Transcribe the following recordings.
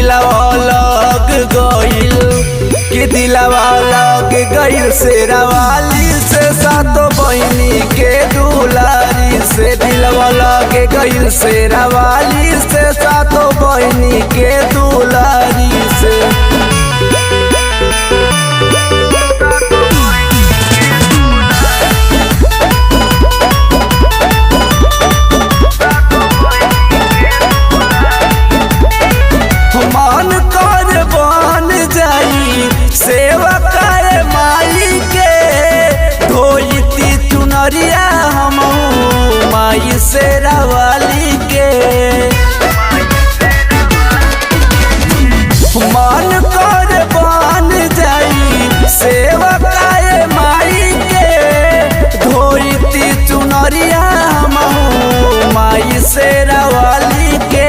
दिलवा लग गइल कि दिलवा लग गइल शेरावाली से सातो बहिनी के दुलारी से दिलवा लग गइल शेरावाली से सातो बहिनी के दुलारी से। मन कर बन जाई सेवा करे माई के धोती चुनरिया हम माई शेरावाली के। मन कर बन जाई सेवा करे माई के धोती चुनरिया हम माई शेरावाली के।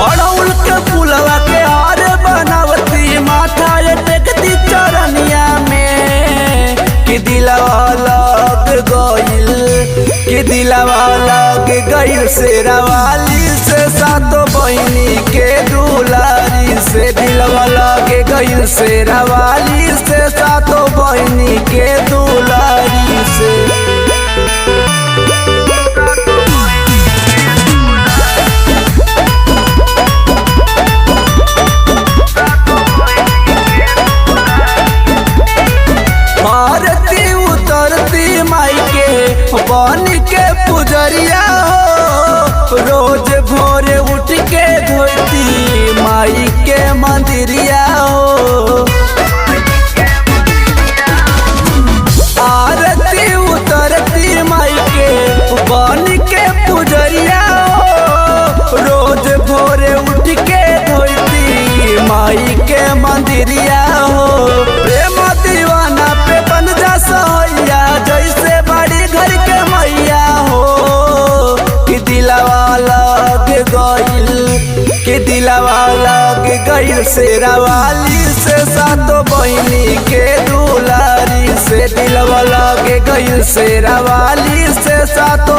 अड़उल के फुलवा के हार बनावती माथा टेकती चरनिया में कि दिलवा लग गइल कि दिलवा लग गइल शेरावाली से सातो बहिनी के दुलारी से दिलवा लग गइल शेरावाली से सातो बहिनी के दुलारी से। आरती उतरती माई के बन के पुजरिया हो रोज भोरे उठ के धोती माई के मंदिरिया हो। आरती उतरती माई के बन के पुजरिया हो रोज भोरे उठ के धोती माई के मंदिरिया हो। प्रेम दीवाना पे बन जा सहैया जैसे बड़ी घर के मैया हो कि दिलवा लग गइल कि दिलवा लग गइल शेरावाली से सातो बहिनी के दुलारी से दिलवा लग गइल शेरावाली से सातो